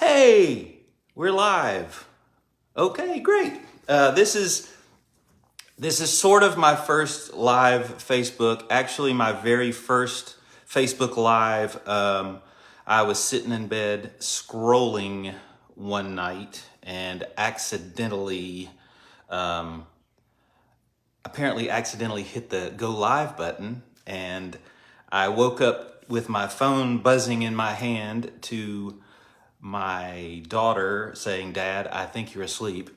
Hey, we're live. Okay, great. This is sort of my first live Facebook. Actually, my very first Facebook Live. I was sitting in bed scrolling one night and apparently accidentally hit the go live button, and I woke up with my phone buzzing in my hand to my daughter saying, "Dad, I think you're asleep,"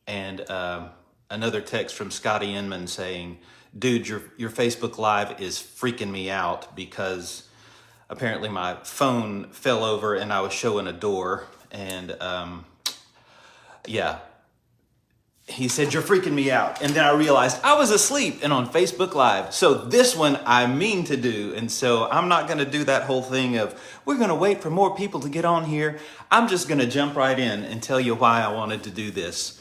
and another text from Scotty Inman saying, "Dude, your Facebook Live is freaking me out because apparently my phone fell over and I was showing a door." And yeah, he said, "You're freaking me out." And then I realized I was asleep and on Facebook Live. So this one I mean to do. And so I'm not going to do that whole thing of, we're going to wait for more people to get on here. I'm just going to jump right in and tell you why I wanted to do this.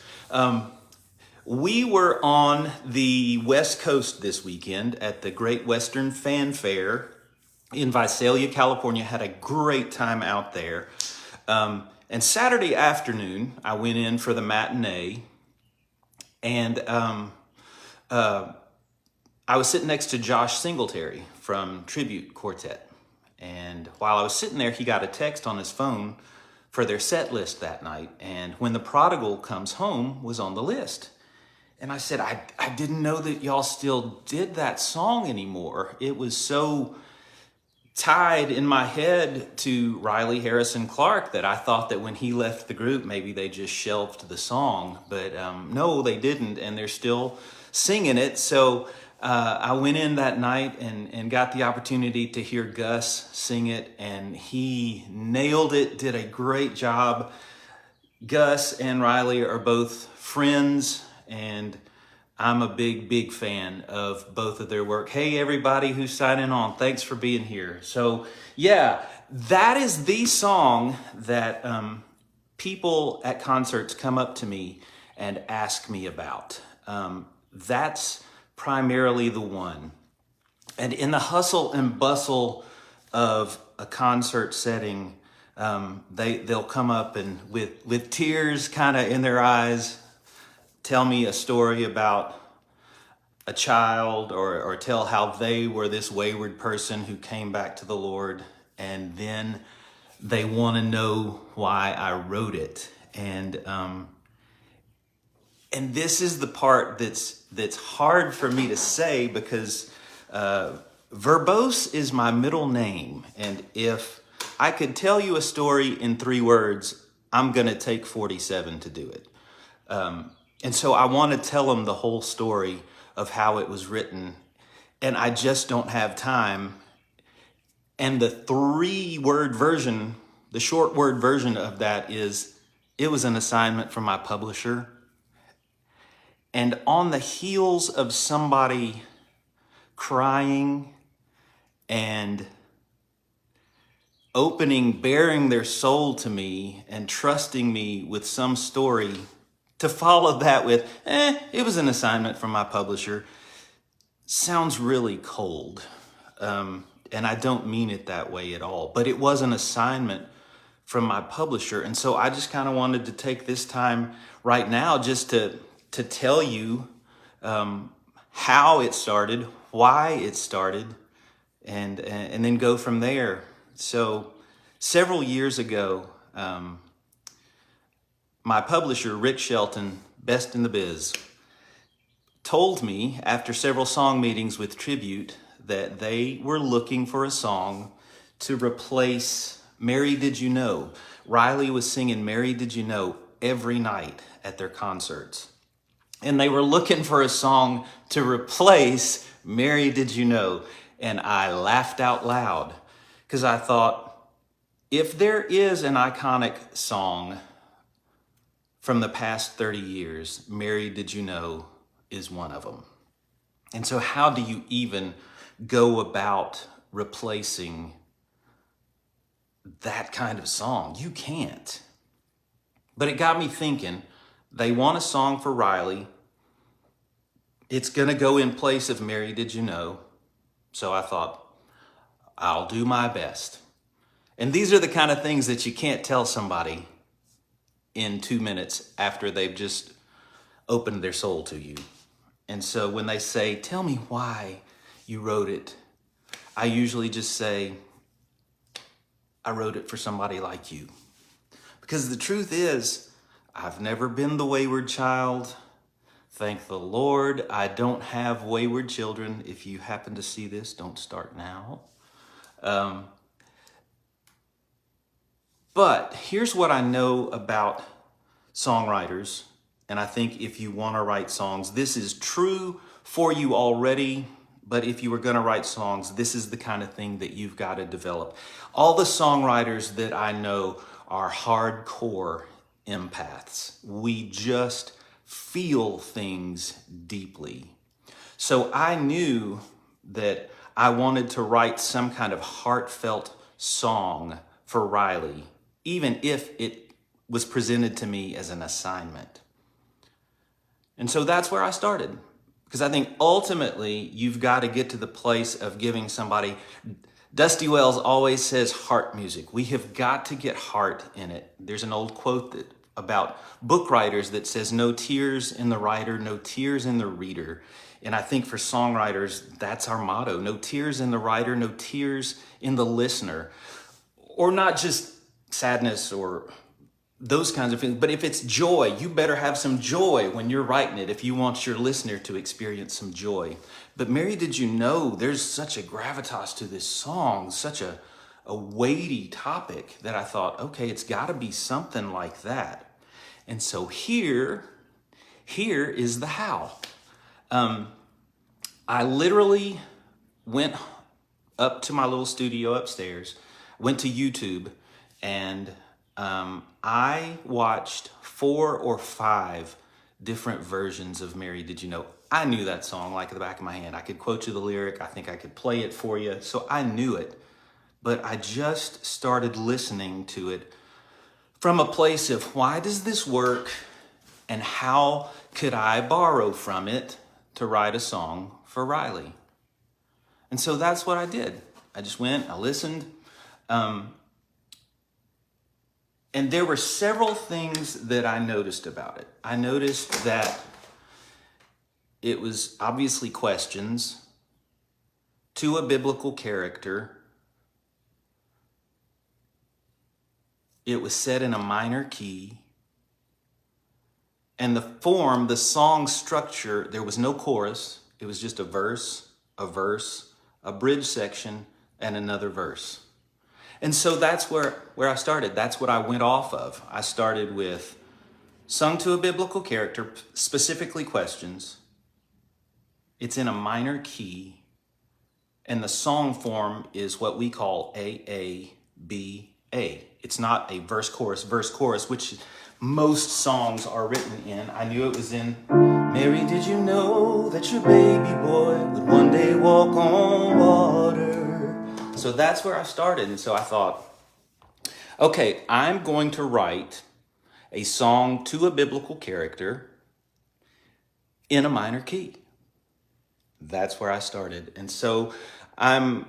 We were on the West Coast this weekend at the Great Western Fan Fair in Visalia, California. Had a great time out there. And Saturday afternoon, I went in for the matinee. And I was sitting next to Josh Singletary from Tribute Quartet. And while I was sitting there, he got a text on his phone for their set list that night. And When the Prodigal Comes Home was on the list. And I said, I didn't know that y'all still did that song anymore. It was so tied in my head to Riley Harrison Clark that I thought that when he left the group, maybe they just shelved the song. But no, they didn't, and they're still singing it. So I went in that night and got the opportunity to hear Gus sing it, and he nailed it, did a great job. Gus and Riley are both friends, and I'm a big fan of both of their work. Hey, everybody who's signing on, thanks for being here. So yeah, that is the song that people at concerts come up to me and ask me about. That's primarily the one. And in the hustle and bustle of a concert setting, they'll come up and with tears kind of in their eyes, tell me a story about a child, or tell how they were this wayward person who came back to the Lord, and then they want to know why I wrote it. And this is the part that's hard for me to say, because verbose is my middle name, and if I could tell you a story in 3 words, I'm gonna take 47 to do it. And so I want to tell them the whole story of how it was written, and I just don't have time. And the 3-word version, the short word version of that is, it was an assignment from my publisher. And on the heels of somebody crying and baring their soul to me and trusting me with some story, to follow that with, it was an assignment from my publisher, sounds really cold. And I don't mean it that way at all. But it was an assignment from my publisher. And so I just kind of wanted to take this time right now just to tell you how it started, why it started, and then go from there. So several years ago, my publisher, Rick Shelton, best in the biz, told me after several song meetings with Tribute that they were looking for a song to replace Mary Did You Know. Riley was singing Mary Did You Know every night at their concerts. And they were looking for a song to replace Mary Did You Know. And I laughed out loud, because I thought, if there is an iconic song from the past 30 years, Mary Did You Know is one of them. And so how do you even go about replacing that kind of song? You can't. But it got me thinking, they want a song for Riley. It's going to go in place of Mary Did You Know. So I thought, I'll do my best. And these are the kind of things that you can't tell somebody in 2 minutes after they've just opened their soul to you. And so when they say, tell me why you wrote it, I usually just say, I wrote it for somebody like you. Because the truth is, I've never been the wayward child. Thank the Lord, I don't have wayward children. If you happen to see this, don't start now. But here's what I know about songwriters. And I think if you want to write songs, this is true for you already. But if you were going to write songs, this is the kind of thing that you've got to develop. All the songwriters that I know are hardcore empaths. We just feel things deeply. So I knew that I wanted to write some kind of heartfelt song for Riley, even if it was presented to me as an assignment. And so that's where I started. Because I think ultimately you've got to get to the place of giving somebody, Dusty Wells always says heart music. We have got to get heart in it. There's an old quote about book writers that says, no tears in the writer, no tears in the reader. And I think for songwriters, that's our motto. No tears in the writer, no tears in the listener. Or not just sadness or those kinds of things, but if it's joy, you better have some joy when you're writing it if you want your listener to experience some joy. But Mary, did you know there's such a gravitas to this song, such a weighty topic that I thought, okay, it's got to be something like that. And so here is the how. I literally went up to my little studio upstairs, went to YouTube, and I watched 4 or 5 different versions of Mary Did You Know. I knew that song like the back of my hand. I could quote you the lyric. I think I could play it for you. So I knew it. But I just started listening to it from a place of why does this work and how could I borrow from it to write a song for Riley? And so that's what I did. I just went, I listened. And there were several things that I noticed about it. I noticed that it was obviously questions to a biblical character. It was set in a minor key. And the form, the song structure, there was no chorus. It was just a verse, a bridge section, and another verse. And so that's where I started. That's what I went off of. I started with sung to a biblical character, specifically questions. It's in a minor key. And the song form is what we call AABA. It's not a verse, chorus, which most songs are written in. I knew it was in Mary, did you know that your baby boy would one day walk on water? So that's where I started. And so I thought, okay, I'm going to write a song to a biblical character in a minor key. That's where I started. And so I'm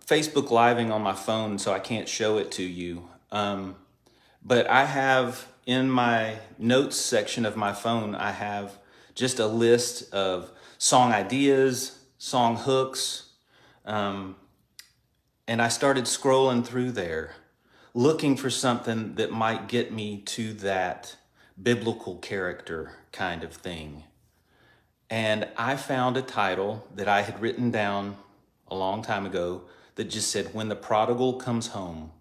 Facebook Living on my phone, so I can't show it to you. But I have in my notes section of my phone, I have just a list of song ideas, song hooks, and I started scrolling through there, looking for something that might get me to that biblical character kind of thing. And I found a title that I had written down a long time ago that just said, When the Prodigal Comes Home.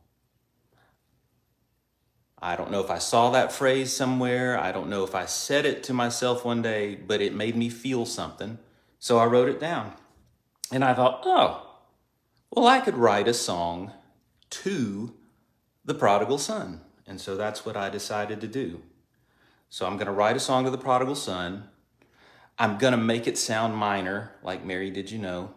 I don't know if I saw that phrase somewhere. I don't know if I said it to myself one day, but it made me feel something. So I wrote it down. And I thought, oh, well, I could write a song to the prodigal son. And so that's what I decided to do. So I'm going to write a song to the prodigal son. I'm going to make it sound minor, like Mary Did You Know.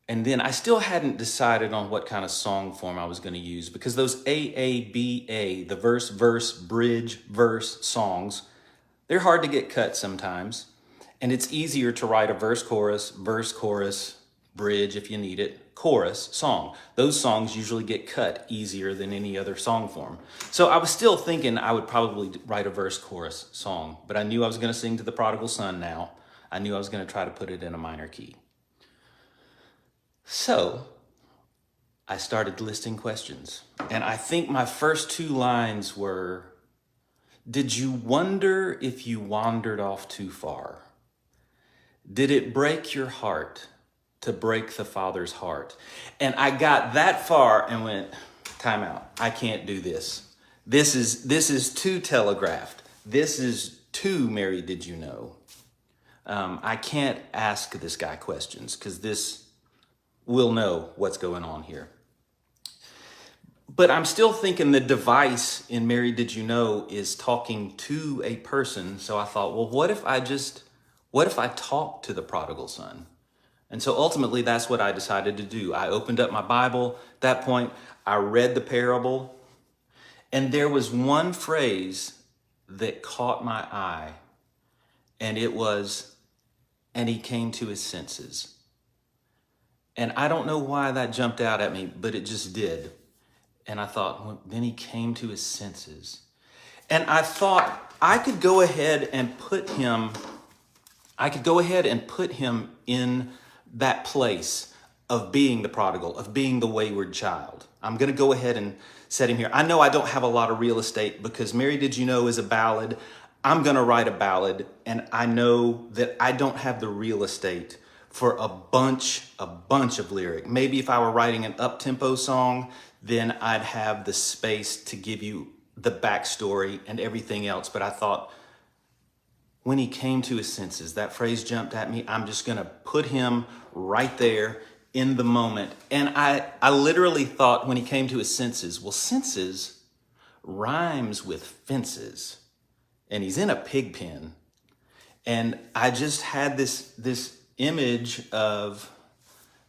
And then I still hadn't decided on what kind of song form I was going to use, because those AABA, the verse, bridge, verse songs, they're hard to get cut sometimes. And it's easier to write a verse, chorus, bridge if you need it, chorus, song. Those songs usually get cut easier than any other song form. So I was still thinking I would probably write a verse, chorus, song, but I knew I was going to sing to the prodigal son now. I knew I was going to try to put it in a minor key. So I started listing questions. And I think my first two lines were, did you wonder if you wandered off too far? Did it break your heart to break the Father's heart? And I got that far and went, time out. I can't do this. This is too telegraphed. This is too Mary, did you know? I can't ask this guy questions because this will know what's going on here. But I'm still thinking the device in Mary, did you know, is talking to a person. So I thought, well, what if I talk to the prodigal son? And so ultimately, that's what I decided to do. I opened up my Bible. At that point, I read the parable. And there was one phrase that caught my eye. And it was, and he came to his senses. And I don't know why that jumped out at me, but it just did. And I thought, well, then he came to his senses. And I thought I could go ahead and put him in that place of being the prodigal, of being the wayward child. I'm going to go ahead and set him here. I know I don't have a lot of real estate because Mary, Did You Know is a ballad. I'm going to write a ballad, and I know that I don't have the real estate for a bunch of lyric. Maybe if I were writing an up-tempo song, then I'd have the space to give you the backstory and everything else. But I thought, when he came to his senses, that phrase jumped at me. I'm just going to put him right there in the moment. And I literally thought when he came to his senses, well, senses rhymes with fences. And he's in a pig pen. And I just had this image of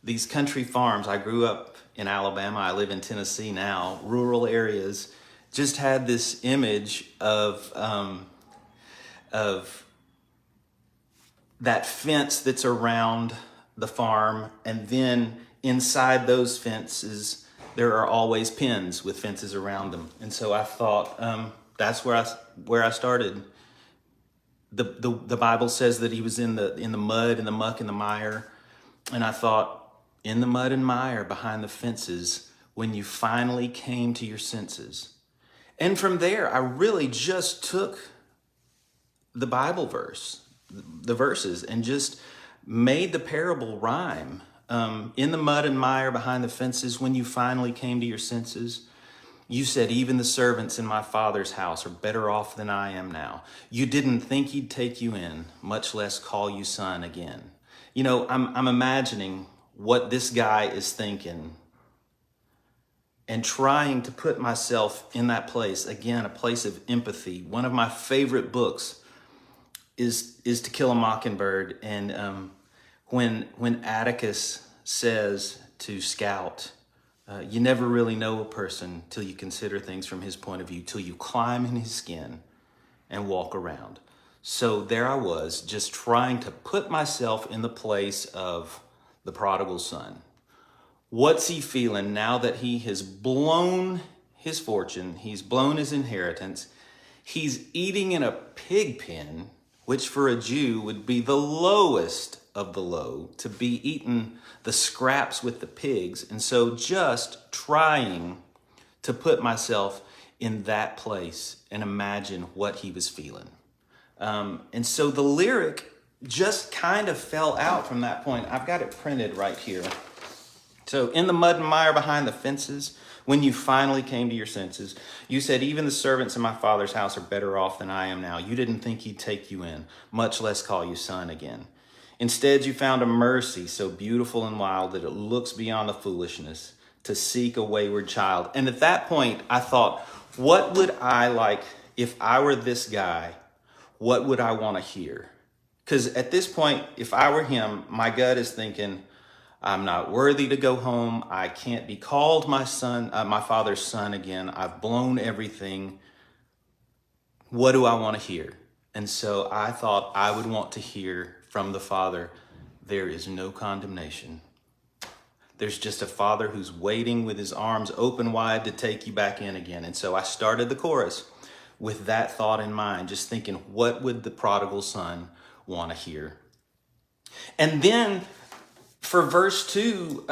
these country farms. I grew up in Alabama. I live in Tennessee now. Rural areas. Just had this image of that fence that's around the farm, and then inside those fences there are always pens with fences around them. And so I thought that's where I started. The Bible says that he was in the mud and the muck and the mire, and I thought, in the mud and mire behind the fences, when you finally came to your senses. And from there, I really just took the Bible the verses, and just made the parable rhyme. In the mud and mire behind the fences, when you finally came to your senses, you said, even the servants in my Father's house are better off than I am now. You didn't think he'd take you in, much less call you son again. You know, I'm imagining what this guy is thinking and trying to put myself in that place. Again, a place of empathy. One of my favorite books is To Kill a Mockingbird. And when Atticus says to Scout, you never really know a person till you consider things from his point of view, till you climb in his skin and walk around. So there I was, just trying to put myself in the place of the prodigal son. What's he feeling now that he has blown his fortune? He's blown his inheritance. He's eating in a pig pen, which for a Jew would be the lowest of the low, to be eating the scraps with the pigs. And so just trying to put myself in that place and imagine what he was feeling. And so the lyric just kind of fell out from that point. I've got it printed right here. So in the mud and mire behind the fences, when you finally came to your senses, you said, even the servants in my Father's house are better off than I am now. You didn't think he'd take you in, much less call you son again. Instead, you found a mercy so beautiful and wild that it looks beyond the foolishness to seek a wayward child. And at that point, I thought, what would I like if I were this guy? What would I want to hear? Because at this point, if I were him, my gut is thinking, I'm not worthy to go home. I can't be called my son, my father's son again. I've blown everything. What do I want to hear? And so I thought I would want to hear from the Father, there is no condemnation There's just a father who's waiting with his arms open wide to take you back in again. And so I started the chorus with that thought in mind, just thinking, what would the prodigal son want to hear? And then for verse 2,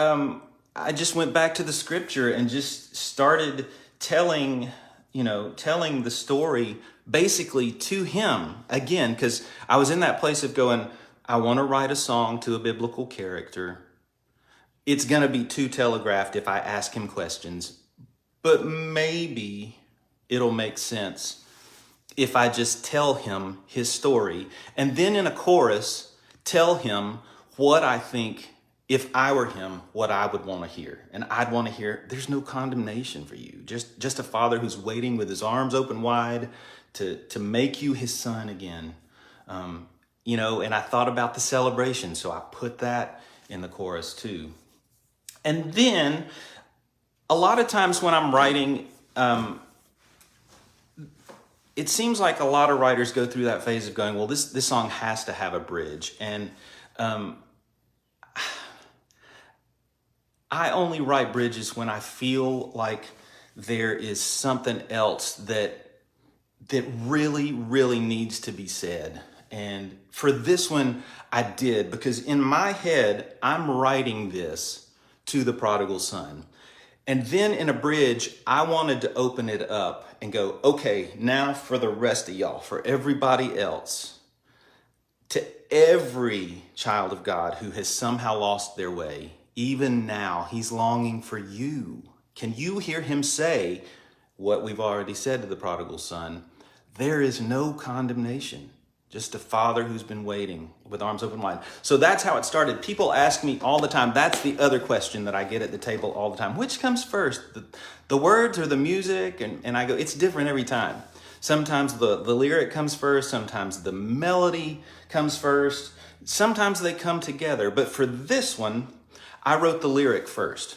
I just went back to the scripture and just started telling the story basically to him again, because I was in that place of going, I want to write a song to a biblical character. It's going to be too telegraphed if I ask him questions, but maybe it'll make sense if I just tell him his story. And then in a chorus, tell him what I think, if I were him, what I would want to hear. And I'd want to hear, there's no condemnation for you. Just a father who's waiting with his arms open wide to make you his son again. And I thought about the celebration, so I put that in the chorus too. And then a lot of times when I'm writing, it seems like a lot of writers go through that phase of going, well, this song has to have a bridge. And I only write bridges when I feel like there is something else that really, really needs to be said. And for this one, I did, because in my head, I'm writing this to the prodigal son. And then in a bridge, I wanted to open it up and go, okay, now for the rest of y'all, for everybody else, to every child of God who has somehow lost their way, even now, he's longing for you. Can you hear him say what we've already said to the prodigal son? There is no condemnation, just a father who's been waiting with arms open wide. So that's how it started. People ask me all the time. That's the other question that I get at the table all the time. Which comes first, the words or the music? And I go, it's different every time. Sometimes the lyric comes first. Sometimes the melody comes first. Sometimes they come together. But for this one, I wrote the lyric first.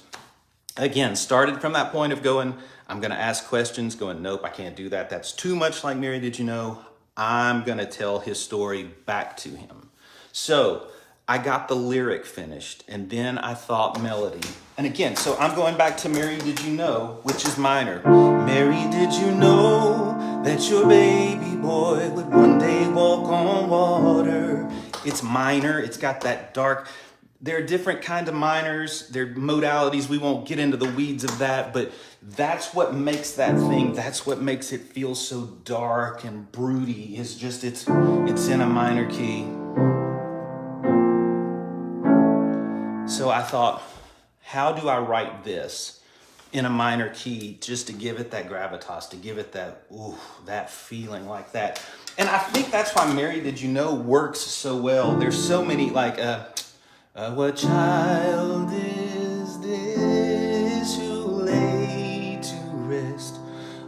Again, started from that point of going, I'm going to ask questions, going, nope, I can't do that. That's too much like Mary, Did You Know? I'm going to tell his story back to him. So I got the lyric finished, and then I thought melody. And again, so I'm going back to Mary, Did You Know, which is minor. Mary, did you know that your baby boy would one day walk on water? It's minor. It's got that dark. There are different kinds of minors. There are modalities. We won't get into the weeds of that, but that's what makes that thing. That's what makes it feel so dark and broody. It's just, it's in a minor key. So I thought, how do I write this in a minor key just to give it that gravitas, to give it that, that feeling like that? And I think that's why Mary, Did You Know works so well. There's so many what child is this who lay to rest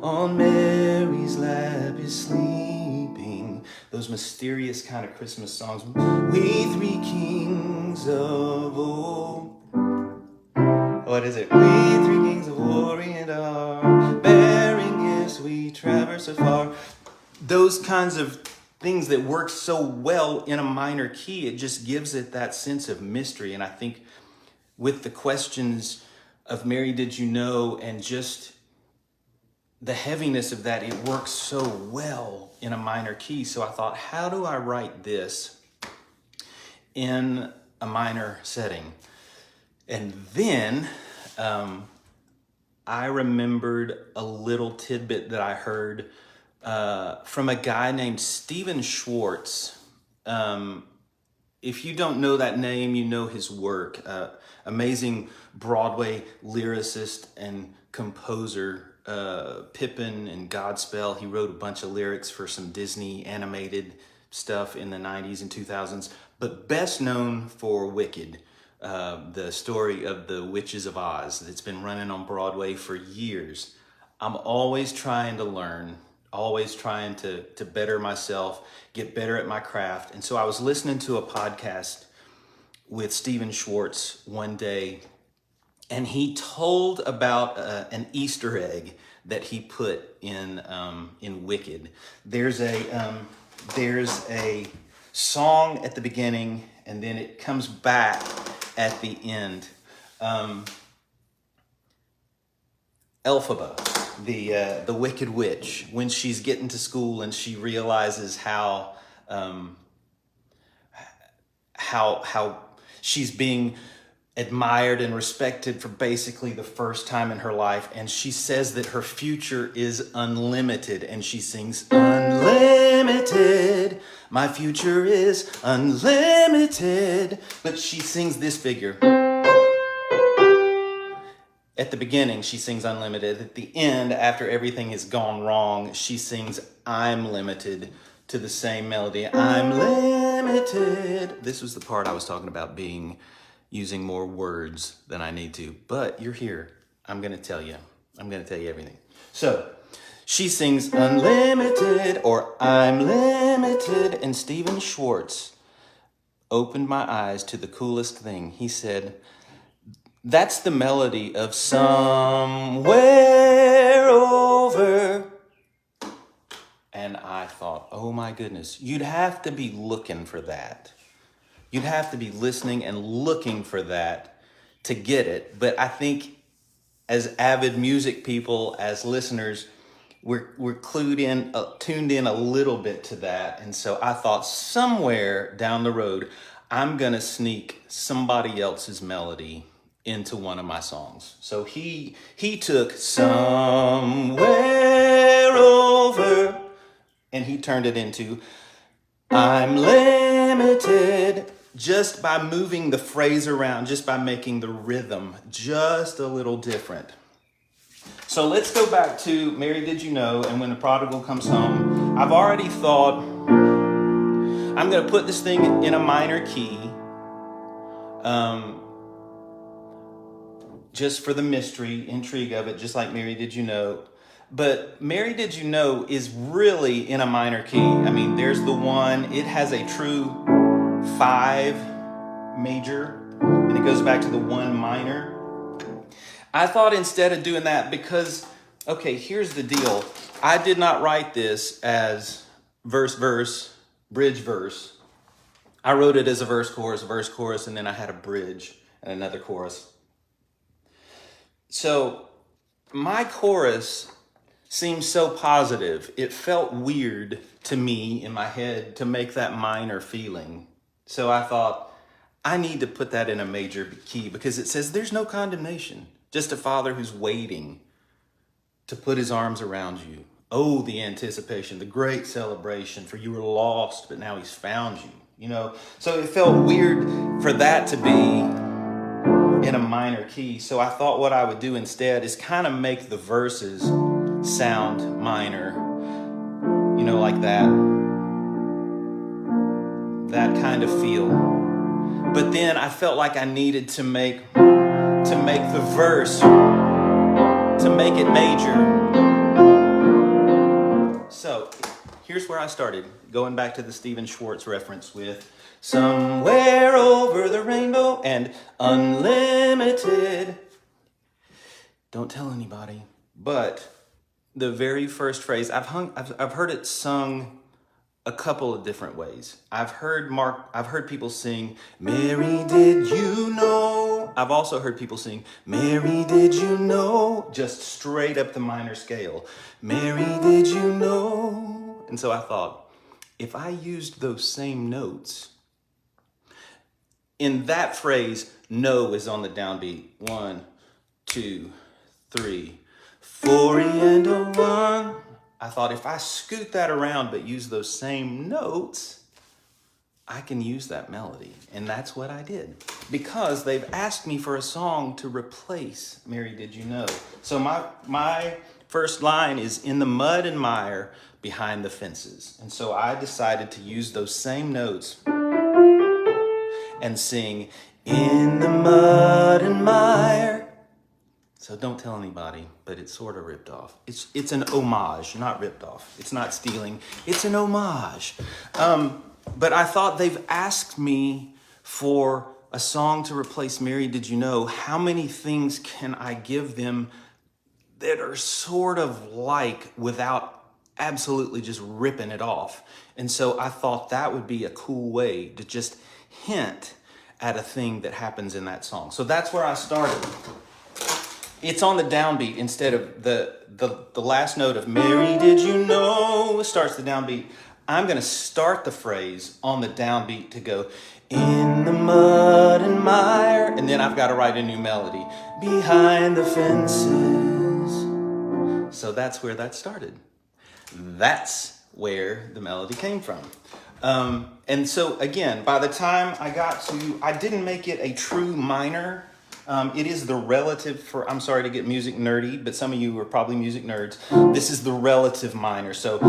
on Mary's lap is sleeping? Those mysterious kind of Christmas songs. We three kings of old. What is it? We three kings of Orient are bearing gifts we traverse afar. Those kinds of things that work so well in a minor key, it just gives it that sense of mystery. And I think with the questions of Mary, Did You Know, and just the heaviness of that, it works so well in a minor key. So I thought, how do I write this in a minor setting? And then I remembered a little tidbit that I heard from a guy named Stephen Schwartz. If you don't know that name, you know his work. Amazing Broadway lyricist and composer, Pippin and Godspell. He wrote a bunch of lyrics for some Disney animated stuff in the 90s and 2000s, but best known for Wicked, the story of the Witches of Oz that's been running on Broadway for years. I'm always trying to learn, always trying to better myself, get better at my craft. And so I was listening to a podcast with Stephen Schwartz one day, and he told about an Easter egg that he put in Wicked. There's a song at the beginning, and then it comes back at the end. Elphaba, the Wicked Witch, when she's getting to school and she realizes how she's being admired and respected for basically the first time in her life, and she says that her future is unlimited, and she sings, "Unlimited, my future is unlimited," but she sings this figure. At the beginning, she sings unlimited. At the end, after everything has gone wrong, she sings I'm limited to the same melody. I'm limited. This was the part I was talking about using more words than I need to. But you're here. I'm going to tell you everything. So she sings unlimited or I'm limited. And Stephen Schwartz opened my eyes to the coolest thing. He said, that's the melody of Somewhere Over. And I thought, oh my goodness, you'd have to be looking for that. You'd have to be listening and looking for that to get it. But I think as avid music people, as listeners, we're tuned in a little bit to that. And so I thought somewhere down the road, I'm going to sneak somebody else's melody into one of my songs. So he took Somewhere Over and he turned it into I'm limited, just by moving the phrase around, just by making the rhythm just a little different. So let's go back to Mary Did You Know and When the Prodigal Comes Home. I've already thought I'm going to put this thing in a minor key. Just for the mystery, intrigue of it, just like Mary Did You Know. But Mary Did You Know is really in a minor key. I mean, there's the one, it has a true 5 major, and it goes back to the 1 minor. I thought instead of doing that, because, okay, here's the deal. I did not write this as verse, bridge, verse. I wrote it as a verse, chorus, and then I had a bridge and another chorus. So my chorus seems so positive. It felt weird to me in my head to make that minor feeling. So I thought, I need to put that in a major key because it says there's no condemnation, just a father who's waiting to put his arms around you. Oh, the anticipation, the great celebration, for you were lost, but now he's found you, you know? So it felt weird for that to be in a minor key. So I thought what I would do instead is kind of make the verses sound minor, you know, like that kind of feel. But then I felt like I needed to make the verse, to make it major. So here's where I started, going back to the Stephen Schwartz reference with Somewhere Over the Rainbow and Unlimited. Don't tell anybody. But the very first phrase, I've heard it sung a couple of different ways. I've heard people sing, Mary, did you know? I've also heard people sing, Mary, did you know? Just straight up the minor scale. Mary, did you know? And so I thought, if I used those same notes, in that phrase, no is on the downbeat. 1, 2, 3, 4 and a 1. I thought if I scoot that around but use those same notes, I can use that melody. And that's what I did. Because they've asked me for a song to replace Mary Did You Know. So my first line is in the mud and mire behind the fences. And so I decided to use those same notes and sing in the mud and mire. So don't tell anybody, but it's sort of ripped off. It's an homage, not ripped off. It's not stealing, it's an homage. But I thought they've asked me for a song to replace Mary Did You Know. How many things can I give them that are sort of like without absolutely just ripping it off? And so I thought that would be a cool way to just hint at a thing that happens in that song. So that's where I started. It's on the downbeat instead of the last note of Mary, did you know, starts the downbeat. I'm going to start the phrase on the downbeat to go, in the mud and mire, and then I've got to write a new melody, behind the fences. So that's where that started. That's where the melody came from. And so again, by the time I didn't make it a true minor. It is the relative for, I'm sorry to get music nerdy, but some of you are probably music nerds. This is the relative minor. So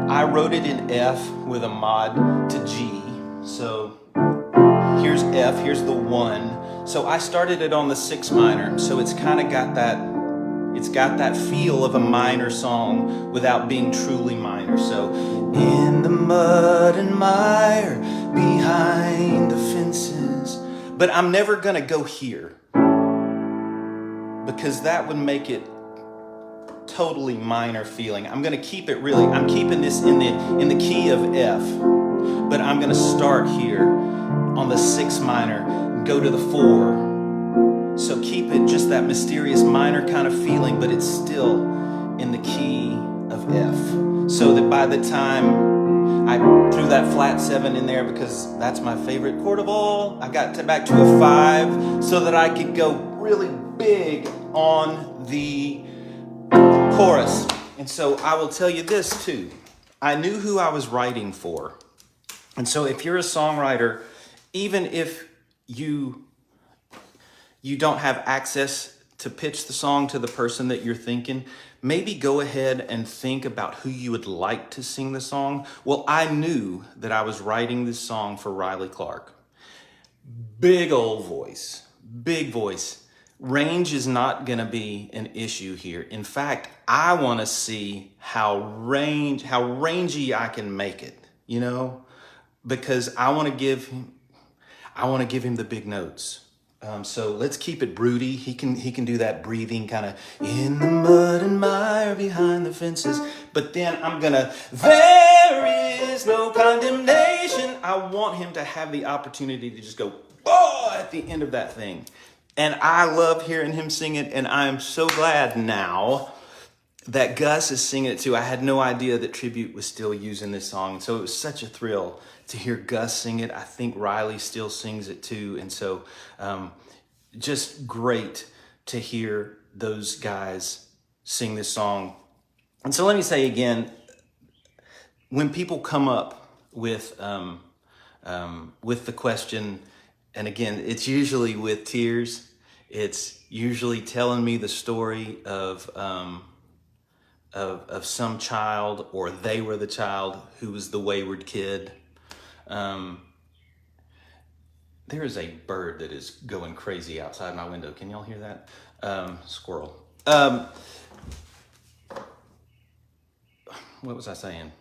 I wrote it in F with a mod to G. So here's F, here's the 1. So I started it on the 6 minor. So it's kind of got that feel of a minor song without being truly minor. So in the mud and mire, behind the fences. But I'm never gonna go here, because that would make it totally minor feeling. I'm gonna keep it really, I'm keeping this in the key of F, but I'm gonna start here on the 6 minor, go to the 4. So keep it just that mysterious minor kind of feeling, but it's still in the key of F. So that by the time I threw that flat 7 in there, because that's my favorite chord of all, I got back to a 5 so that I could go really big on the chorus. And so I will tell you this too. I knew who I was writing for. And so if you're a songwriter, even if you don't have access to pitch the song to the person that you're thinking, maybe go ahead and think about who you would like to sing the song. Well, I knew that I was writing this song for Riley Clark. Big old voice, big voice. Range is not going to be an issue here. In fact, I want to see how rangy I can make it, you know, because I want to give him the big notes. So let's keep it broody. He can do that breathing kind of in the mud and mire behind the fences. But then I'm gonna, there is no condemnation. I want him to have the opportunity to just go, oh, at the end of that thing. And I love hearing him sing it, and I'm so glad now that Gus is singing it too. I had no idea that Tribute was still using this song, so it was such a thrill to hear Gus sing it. I think Riley still sings it too, and so just great to hear those guys sing this song. And so let me say again, when people come up with the question, and again, it's usually with tears. It's usually telling me the story of some child, or they were the child who was the wayward kid. There is a bird that is going crazy outside my window. Can y'all hear that? Squirrel. What was I saying?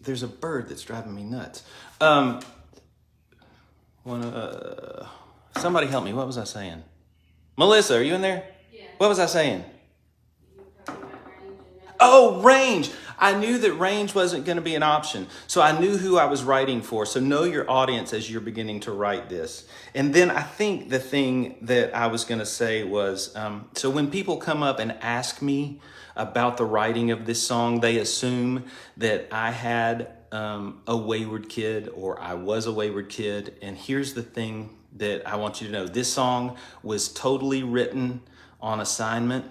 There's a bird that's driving me nuts. Somebody help me. What was I saying? Melissa, are you in there? Yeah. What was I saying? You were talking about range. Oh, range. I knew that range wasn't going to be an option. So I knew who I was writing for. So know your audience as you're beginning to write this. And then I think the thing that I was going to say was, so when people come up and ask me about the writing of this song, they assume that I had a wayward kid, or I was a wayward kid. And here's the thing that I want you to know. This song was totally written on assignment,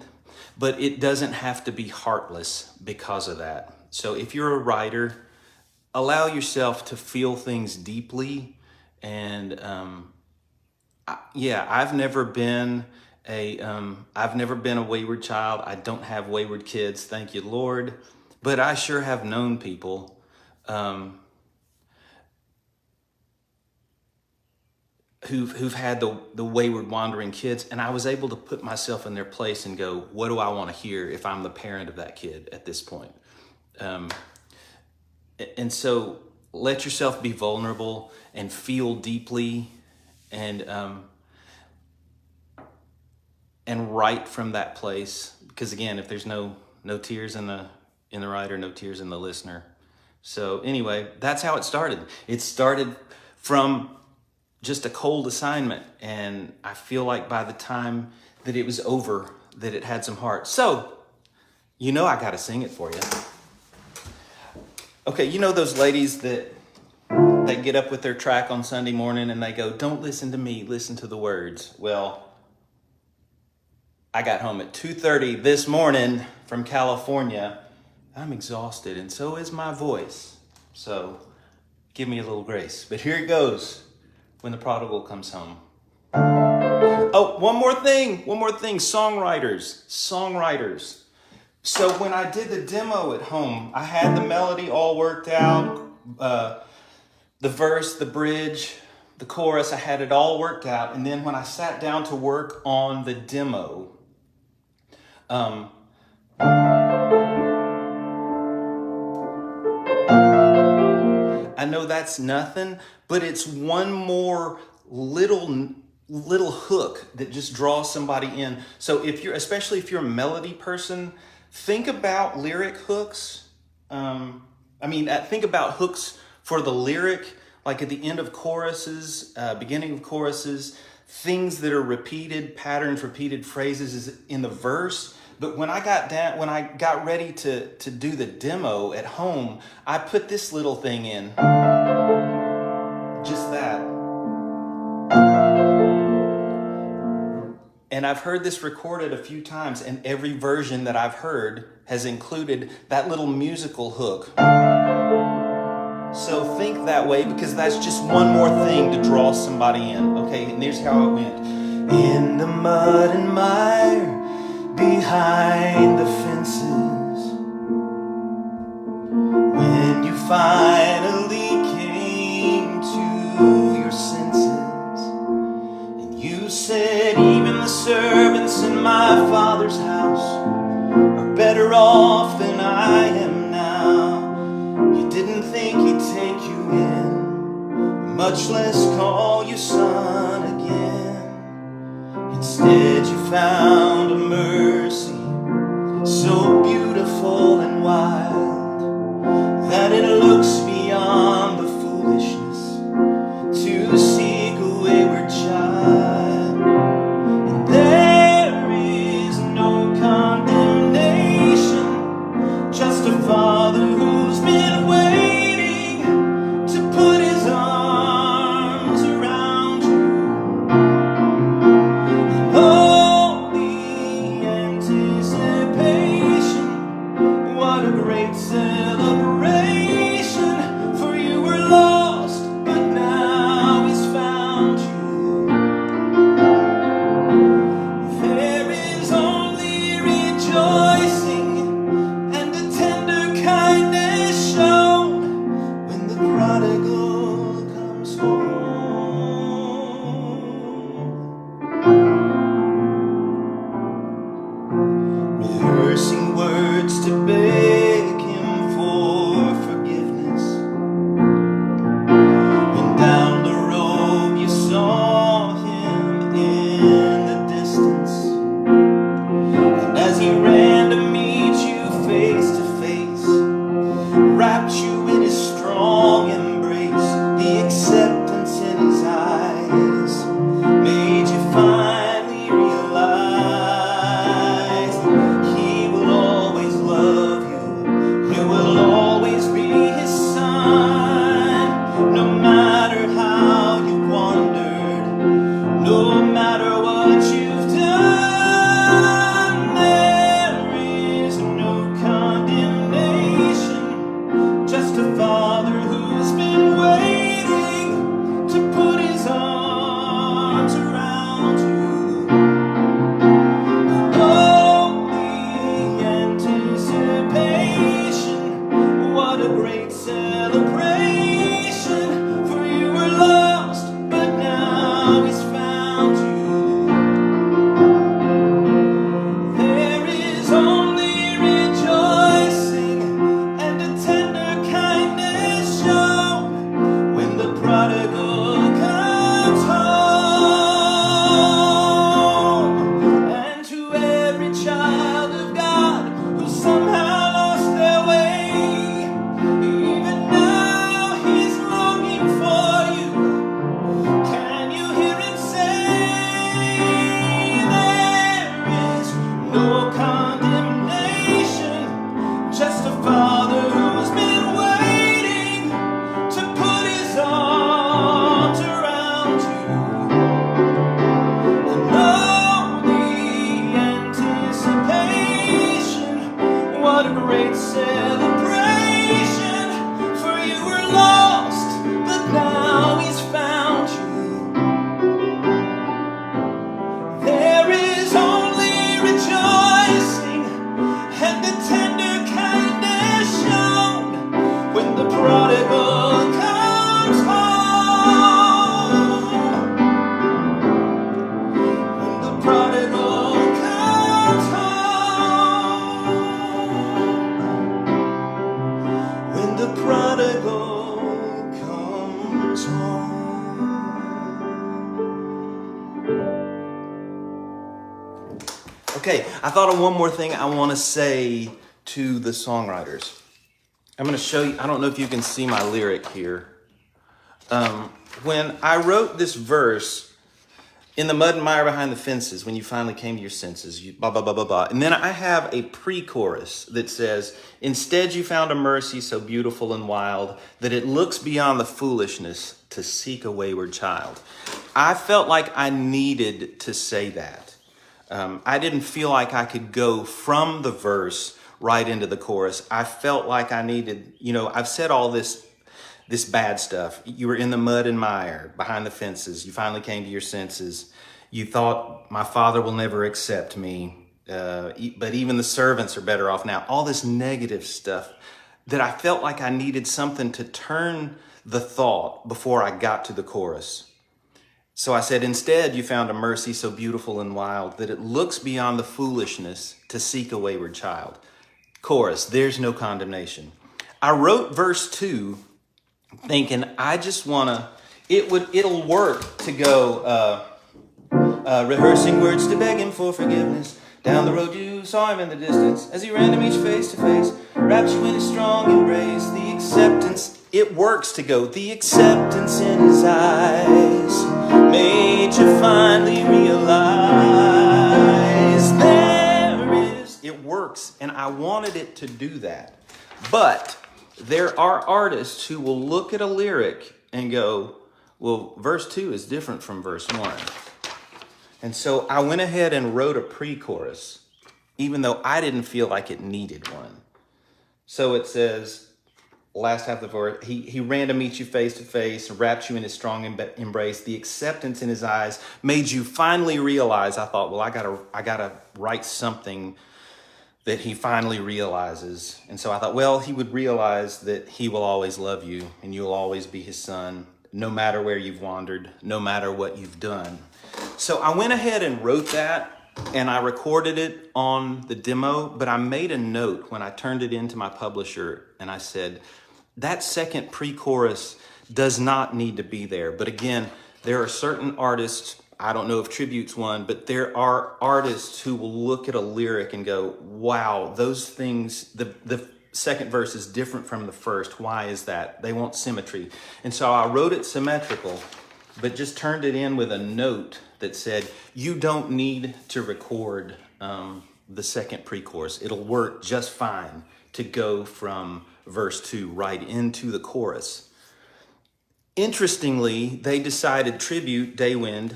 but it doesn't have to be heartless because of that. So if you're a writer, allow yourself to feel things deeply. And I've never been a wayward child. I don't have wayward kids, thank you, Lord. But I sure have known people who've had the wayward wandering kids, and I was able to put myself in their place and go, what do I want to hear if I'm the parent of that kid at this point? And so let yourself be vulnerable and feel deeply, and write from that place. Because again, if there's no tears in the writer, no tears in the listener. So anyway, that's how it started. It started from just a cold assignment. And I feel like by the time that it was over, that it had some heart. So, I got to sing it for you. Okay, you know those ladies that they get up with their track on Sunday morning and they go, "Don't listen to me, listen to the words." Well, I got home at 2:30 this morning from California. I'm exhausted, and so is my voice. So give me a little grace. But here it goes, When the Prodigal Comes Home. Oh, one more thing. Songwriters. So when I did the demo at home, I had the melody all worked out, the verse, the bridge, the chorus, I had it all worked out. And then when I sat down to work on the demo, I know that's nothing, but it's one more little hook that just draws somebody in. So especially if you're a melody person, think about lyric hooks. Think about hooks for the lyric, like at the end of choruses, beginning of choruses, things that are repeated patterns, repeated phrases is in the verse. But when I got ready to do the demo at home, I put this little thing in. Just that. And I've heard this recorded a few times, and every version that I've heard has included that little musical hook. So think that way, because that's just one more thing to draw somebody in. Okay, and here's how it went. In the mud and mire, behind the fences, when you finally came to your senses, and you said, even the servants in my Father's house are better off than I am now. You didn't think he'd take you in, much less call you son again. Instead you found a mercy so beautiful and wild that it looks beyond the foolishness to seek a wayward child. And there is no condemnation, just a Father who's been waiting to put his arms around you. What a great celebration, for you were lost, but now he's found you. There is only rejoicing and a tender kindness shown when the prodigal comes home. Rehearsing words to beg him for forgiveness, and down the road you saw him in the distance, and as he ran to meet you face to face, wrapped you in his strong embrace, the acceptance in his eyes made you finally realize he will always love great celebration, for you were lost, but now he's found you. There is only rejoicing and a tender kindness shown when the prodigal comes home. When the prodigal comes home. When the prodigal comes home. Okay, I thought of one more thing I want to say to the songwriters. I'm going to show you, I don't know if you can see my lyric here. When I wrote this verse, in the mud and mire behind the fences, when you finally came to your senses, you blah, blah, blah, blah, blah. And then I have a pre-chorus that says, instead you found a mercy so beautiful and wild that it looks beyond the foolishness to seek a wayward child. I felt like I needed to say that. I didn't feel like I could go from the verse right into the chorus. I felt like I needed, I've said all this bad stuff. You were in the mud and mire, behind the fences. You finally came to your senses. You thought, my father will never accept me. But even the servants are better off now. All this negative stuff that I felt like I needed something to turn the thought before I got to the chorus. So I said, instead, you found a mercy so beautiful and wild that it looks beyond the foolishness to seek a wayward child. Chorus, there's no condemnation. I wrote verse 2 thinking I just want to, it'll work to go, rehearsing words to beg him for forgiveness. Down the road you saw him in the distance as he ran to meet you face to face, wrapped you in his strong embrace. The acceptance, it works to go, the acceptance in his eyes made you finally realize there is, it works, and I wanted it to do that. But there are artists who will look at a lyric and go, well, verse 2 is different from verse 1. And so I went ahead and wrote a pre-chorus, even though I didn't feel like it needed one. So it says, last half of the verse, he ran to meet you face to face, wrapped you in his strong embrace. The acceptance in his eyes made you finally realize. I thought, well, I gotta write something that he finally realizes. And so I thought, well, he would realize that he will always love you and you'll always be his son, no matter where you've wandered, no matter what you've done. So I went ahead and wrote that, and I recorded it on the demo, but I made a note when I turned it into my publisher, and I said, that second pre-chorus does not need to be there. But again, there are certain artists, I don't know if Tribute's one, but there are artists who will look at a lyric and go, wow, those things, the second verse is different from the first. Why is that? They want symmetry. And so I wrote it symmetrical, but just turned it in with a note that said, you don't need to record the second pre-chorus. It'll work just fine to go from verse 2 right into the chorus. Interestingly, they decided, Tribute, Daywind,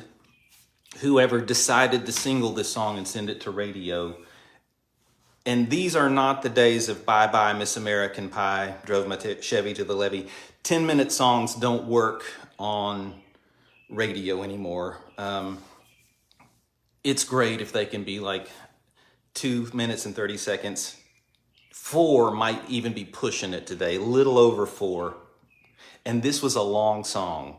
whoever decided to single this song and send it to radio. And these are not the days of Bye Bye Miss American Pie, drove my Chevy to the levee. 10-minute songs don't work on radio anymore. It's great if they can be like 2 minutes and 30 seconds. 4 might even be pushing it today, little over 4. And this was a long song.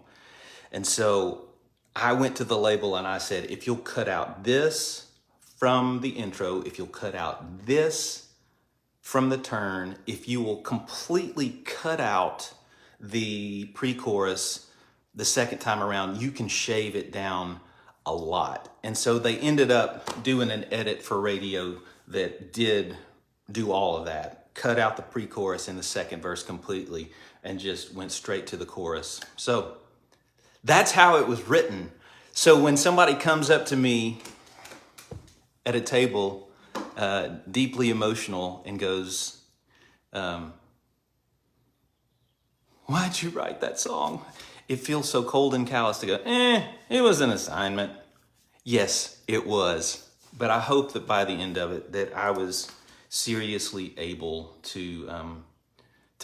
And so I went to the label and I said, if you'll cut out this from the intro, if you'll cut out this from the turn, if you will completely cut out the pre-chorus the second time around, you can shave it down a lot. And so they ended up doing an edit for radio that did do all of that, cut out the pre-chorus and the second verse completely and just went straight to the chorus. So that's how it was written. So when somebody comes up to me at a table, deeply emotional, and goes, why'd you write that song? It feels so cold and callous to go, it was an assignment. Yes, it was. But I hope that by the end of it, that I was seriously able to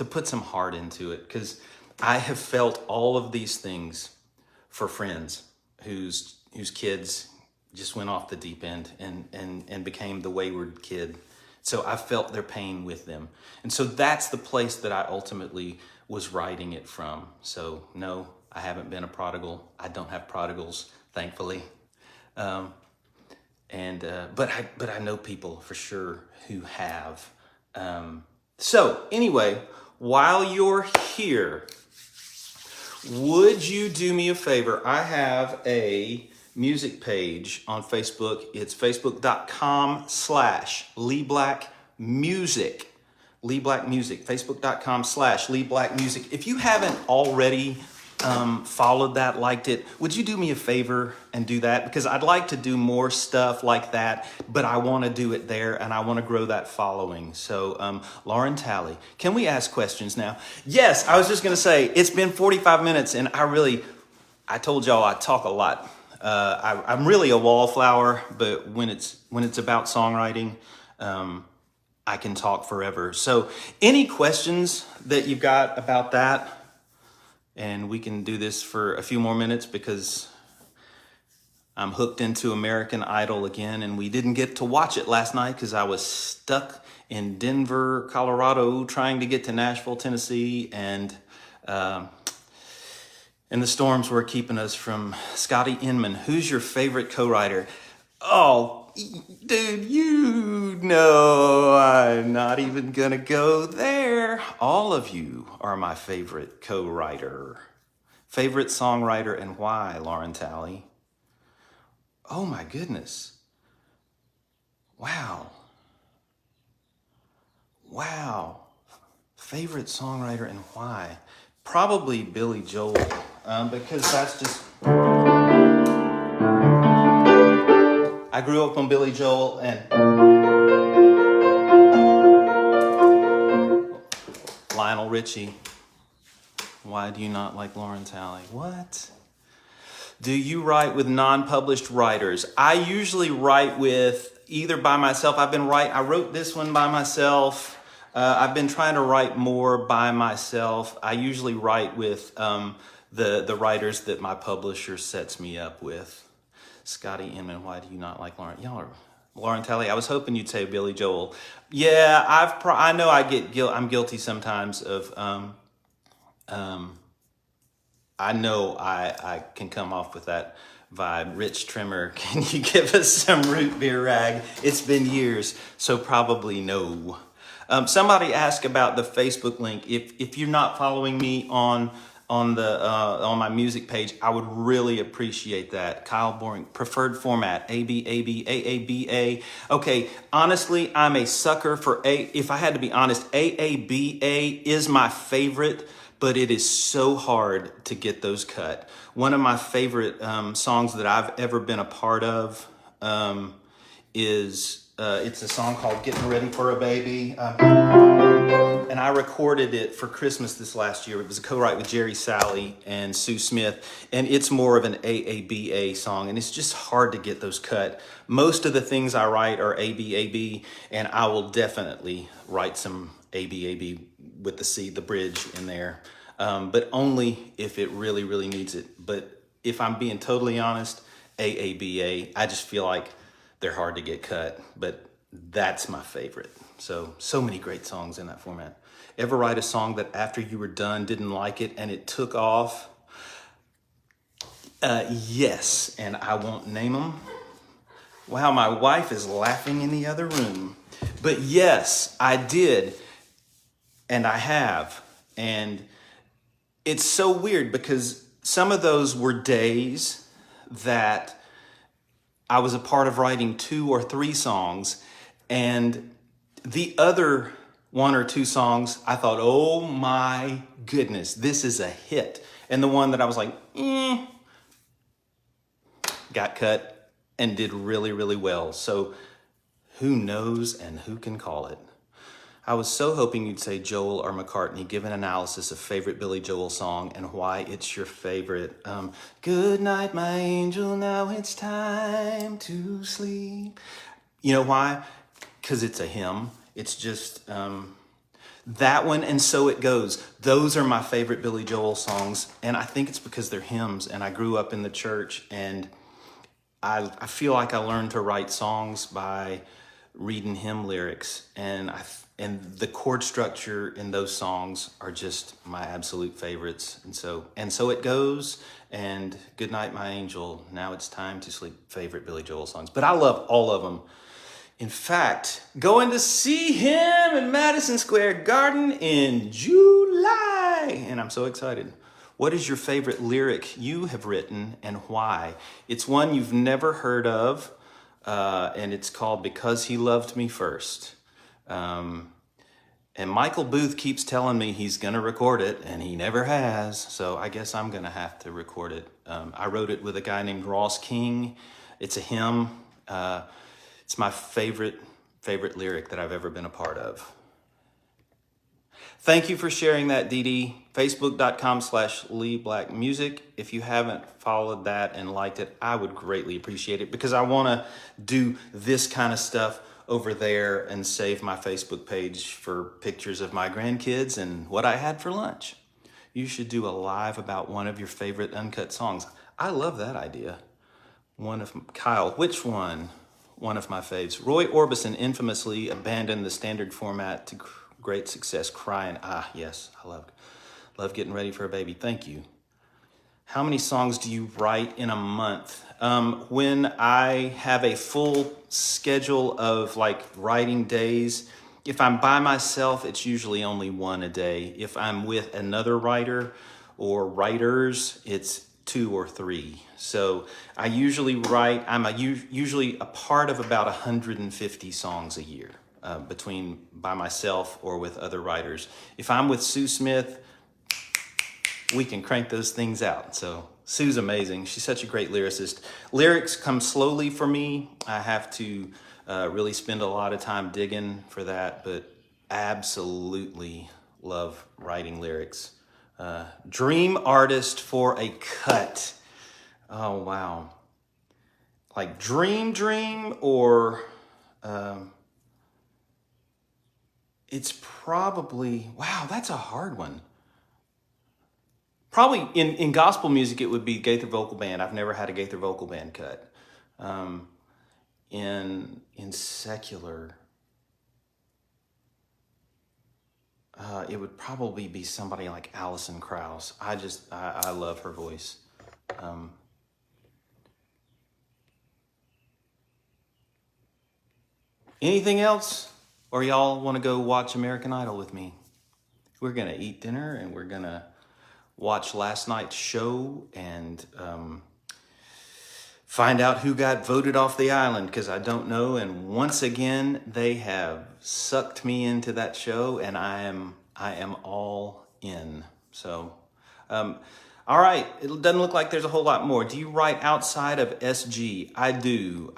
put some heart into it, because I have felt all of these things for friends whose kids just went off the deep end and became the wayward kid. So I felt their pain with them. And so that's the place that I ultimately was writing it from. So no, I haven't been a prodigal. I don't have prodigals, thankfully. But I know people for sure who have. So anyway, while you're here, would you do me a favor? I have a music page on Facebook. It's facebook.com/Lee Black Music. Lee Black Music. Facebook.com/Lee Black Music. If you haven't already followed that, liked it, would you do me a favor and do that? Because I'd like to do more stuff like that, but I want to do it there and I want to grow that following. So Lauren Talley, can we ask questions now? Yes, I was just going to say, it's been 45 minutes and I told y'all I talk a lot. I'm really a wallflower, but when it's about songwriting, I can talk forever. So any questions that you've got about that? And we can do this for a few more minutes because I'm hooked into American Idol again, and we didn't get to watch it last night because I was stuck in Denver, Colorado, trying to get to Nashville, Tennessee, and the storms were keeping us from Scotty Inman. Who's your favorite co-writer? Oh, dude, you know I'm not even gonna go there. All of you are my favorite co-writer. Favorite songwriter and why, Lauren Talley? Oh my goodness. Wow. Favorite songwriter and why? Probably Billy Joel, because that's just... I grew up on Billy Joel and Lionel Richie. Why do you not like Lauren Talley? What? Do you write with non-published writers? I usually write with either by myself. I wrote this one by myself. I've been trying to write more by myself. I usually write with the writers that my publisher sets me up with. Scotty Inman, why do you not like Lauren? Lauren Talley, I was hoping you'd say Billy Joel. Yeah, I know I'm guilty sometimes of, I know I can come off with that vibe. Rich Trimmer, can you give us some root beer rag? It's been years, so probably no. Somebody asked about the Facebook link. If you're not following me on my music page, I would really appreciate that. Kyle Boring, preferred format, ABAB, AABA. Okay, honestly, I'm a sucker for if I had to be honest, AABA is my favorite, but it is so hard to get those cut. One of my favorite songs that I've ever been a part of is it's a song called Getting Ready for a Baby. And I recorded it for Christmas this last year. It was a co-write with Jerry Salley and Sue Smith. And it's more of an AABA song. And it's just hard to get those cut. Most of the things I write are ABAB. And I will definitely write some ABAB with the bridge in there. But only if it really, really needs it. But if I'm being totally honest, AABA, I just feel like they're hard to get cut. But that's my favorite. So many great songs in that format. Ever write a song that after you were done, didn't like it and it took off? Yes, and I won't name them. Wow, my wife is laughing in the other room. But yes, I did, and I have. And it's so weird because some of those were days that I was a part of writing 2 or 3 songs, and the other 1 or 2 songs, I thought, oh my goodness, this is a hit. And the one that I was like, got cut and did really, really well. So who knows and who can call it? I was so hoping you'd say Joel or McCartney. Give an analysis of favorite Billy Joel song and why it's your favorite. Good night, my angel, now it's time to sleep. You know why? Because it's a hymn. It's just that one and So It Goes. Those are my favorite Billy Joel songs. And I think it's because they're hymns. And I grew up in the church, and I feel like I learned to write songs by reading hymn lyrics. And the chord structure in those songs are just my absolute favorites. And so It Goes, and Good Night, My Angel, Now It's Time to Sleep, favorite Billy Joel songs. But I love all of them. In fact, going to see him in Madison Square Garden in July, and I'm so excited. What is your favorite lyric you have written, and why? It's one you've never heard of, and it's called Because He Loved Me First. And Michael Booth keeps telling me he's going to record it, and he never has, so I guess I'm going to have to record it. I wrote it with a guy named Ross King. It's a hymn. It's my favorite lyric that I've ever been a part of. Thank you for sharing that, Dee Dee. Facebook.com/LeeBlackMusic. If you haven't followed that and liked it, I would greatly appreciate it, because I want to do this kind of stuff over there and save my Facebook page for pictures of my grandkids and what I had for lunch. You should do a live about one of your favorite uncut songs. I love that idea. Kyle, which one? One of my faves. Roy Orbison infamously abandoned the standard format to great success, crying. Ah, yes, I love getting ready for a baby. Thank you. How many songs do you write in a month? When I have a full schedule of like writing days, if I'm by myself, it's usually only one a day. If I'm with another writer or writers, it's 2 or 3. So I usually write, usually a part of about 150 songs a year, between by myself or with other writers. If I'm with Sue Smith, we can crank those things out. So Sue's amazing. She's such a great lyricist. Lyrics come slowly for me. I have to really spend a lot of time digging for that, but absolutely love writing lyrics. Dream artist for a cut. Oh, wow. Like dream, or it's probably, wow, that's a hard one. Probably in gospel music, it would be Gaither Vocal Band. I've never had a Gaither Vocal Band cut. In secular, it would probably be somebody like Alison Krauss. I love her voice. Anything else? Or y'all want to go watch American Idol with me? We're going to eat dinner, and we're going to watch last night's show and find out who got voted off the island, because I don't know. And once again, they have sucked me into that show, and I am all in. So, all right. It doesn't look like there's a whole lot more. Do you write outside of SG? I do.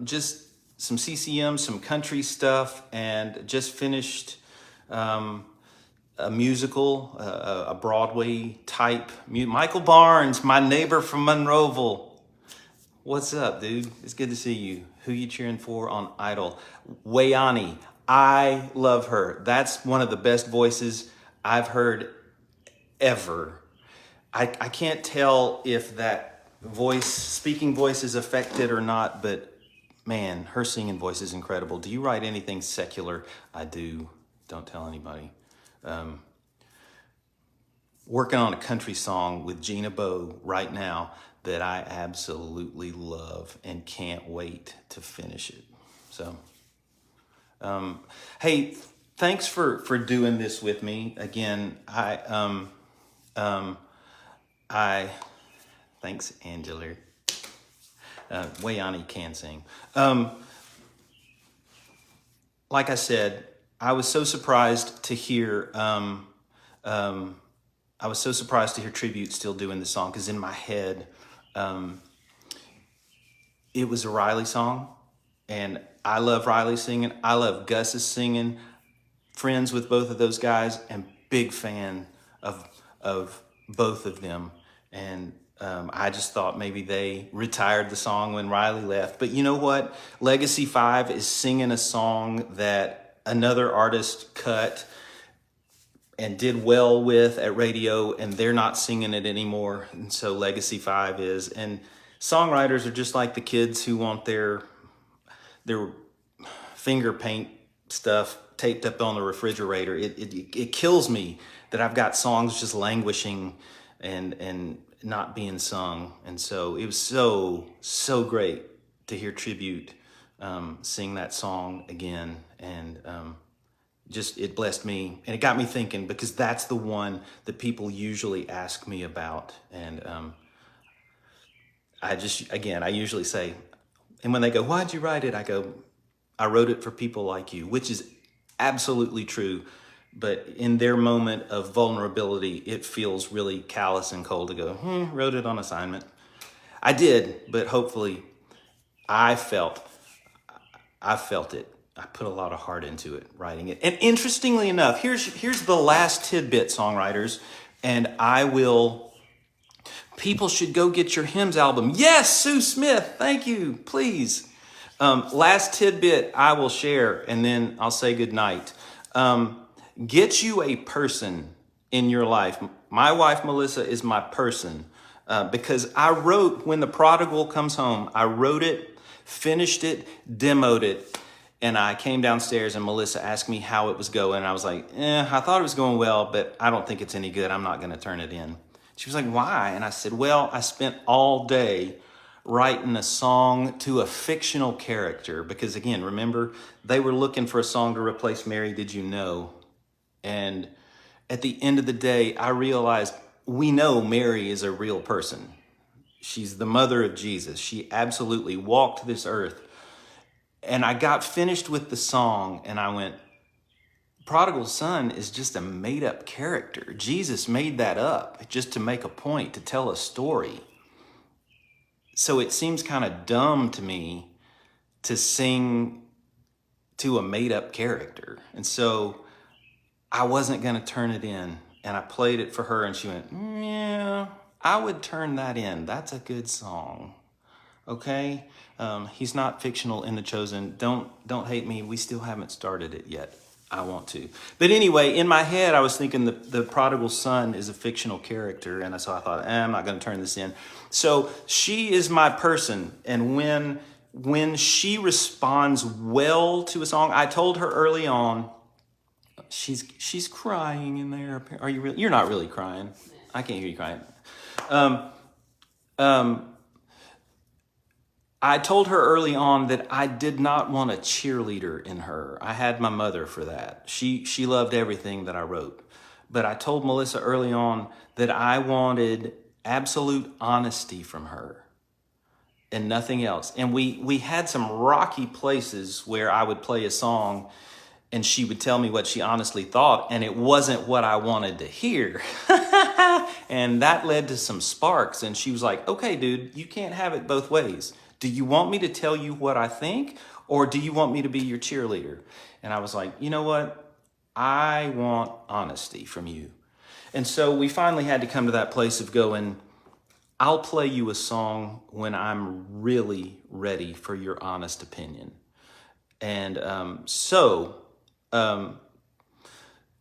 Just some CCM, some country stuff, and just finished a musical, a Broadway type. Michael Barnes, my neighbor from Monroeville. What's up, dude? It's good to see you. Who you cheering for on Idol? Wayani. I love her. That's one of the best voices I've heard ever. I can't tell if that speaking voice is affected or not, but man, her singing voice is incredible. Do you write anything secular? I do. Don't tell anybody. Working on a country song with Gina Bowe right now that I absolutely love and can't wait to finish it. So, hey, thanks for doing this with me again. Thanks, Angela. Wayani can sing. Like I said, I was so surprised to hear. I was so surprised to hear Tribute still doing the song, because in my head, it was a Riley song, and I love Riley singing. I love Gus's singing. Friends with both of those guys, and big fan of both of them. And I just thought maybe they retired the song when Riley left. But you know what? Legacy 5 is singing a song that another artist cut and did well with at radio, and they're not singing it anymore. And so Legacy 5 is. And songwriters are just like the kids who want their finger paint stuff taped up on the refrigerator. It kills me that I've got songs just languishing and not being sung. And so it was so great to hear Tribute sing that song again. And just, it blessed me. And it got me thinking, because that's the one that people usually ask me about. And I usually say, and when they go, why'd you write it? I go, I wrote it for people like you, which is absolutely true. But in their moment of vulnerability, it feels really callous and cold to go, wrote it on assignment. I did, but hopefully I felt it. I put a lot of heart into it, writing it. And interestingly enough, here's the last tidbit, songwriters, and people should go get your hymns album. Yes, Sue Smith, thank you, please. Last tidbit I will share, and then I'll say goodnight. Get you a person in your life. My wife, Melissa, is my person because I wrote When the Prodigal Comes Home. I wrote it, finished it, demoed it, and I came downstairs and Melissa asked me how it was going. And I was like, I thought it was going well, but I don't think it's any good. I'm not going to turn it in. She was like, why? And I said, well, I spent all day writing a song to a fictional character because, again, remember, they were looking for a song to replace Mary Did You Know? And at the end of the day, I realized we know Mary is a real person. She's the mother of Jesus. She absolutely walked this earth. And I got finished with the song and I went, Prodigal Son is just a made-up character. Jesus made that up just to make a point, to tell a story. So it seems kind of dumb to me to sing to a made-up character. And so I wasn't going to turn it in. And I played it for her and she went, yeah, I would turn that in. That's a good song. Okay? He's not fictional in The Chosen. Don't hate me. We still haven't started it yet. I want to. But anyway, in my head, I was thinking the prodigal son is a fictional character. And so I thought, I'm not going to turn this in. So she is my person. And when she responds well to a song, I told her early on, she's crying in there. Are you really? You're not really crying. I can't hear you crying. I told her early on that I did not want a cheerleader in her. I had my mother for that. She loved everything that I wrote. But I told Melissa early on that I wanted absolute honesty from her and nothing else. And we had some rocky places where I would play a song and she would tell me what she honestly thought, and it wasn't what I wanted to hear. And that led to some sparks. And she was like, okay, dude, you can't have it both ways. Do you want me to tell you what I think, or do you want me to be your cheerleader? And I was like, you know what? I want honesty from you. And so we finally had to come to that place of going, I'll play you a song when I'm really ready for your honest opinion. And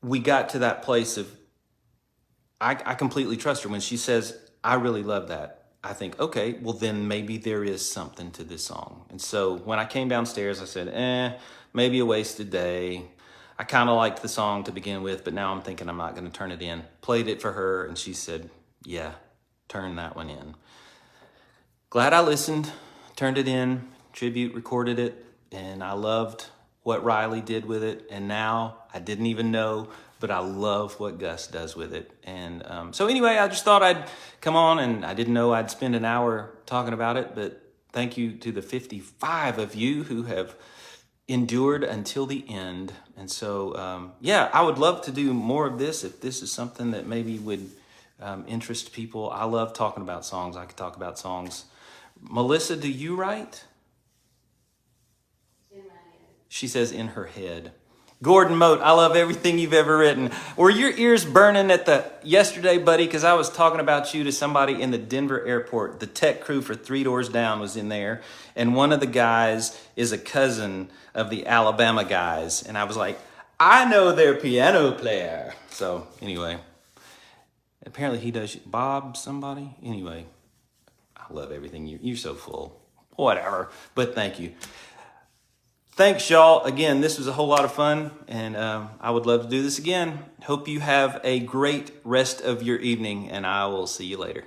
we got to that place of, I completely trust her. When she says, I really love that, I think, okay, well then maybe there is something to this song. And so when I came downstairs, I said, maybe a wasted day. I kind of liked the song to begin with, but now I'm thinking I'm not going to turn it in. Played it for her, and she said, yeah, turn that one in. Glad I listened, turned it in, Tribute recorded it, and I loved what Riley did with it. And now I didn't even know, but I love what Gus does with it. And so anyway, I just thought I'd come on, and I didn't know I'd spend an hour talking about it, but thank you to the 55 of you who have endured until the end. And so, yeah, I would love to do more of this if this is something that maybe would interest people. I love talking about songs. I could talk about songs. Melissa, do you write? In my head. She says in her head. Gordon Moat, I love everything you've ever written. Were your ears burning yesterday, buddy? Because I was talking about you to somebody in the Denver airport. The tech crew for Three Doors Down was in there, and one of the guys is a cousin of the Alabama guys. And I was like, I know their piano player. So anyway, apparently he does. Bob somebody? Anyway, I love everything. You're so full. Whatever. But thank you. Thanks, y'all. Again, this was a whole lot of fun, and I would love to do this again. Hope you have a great rest of your evening, and I will see you later.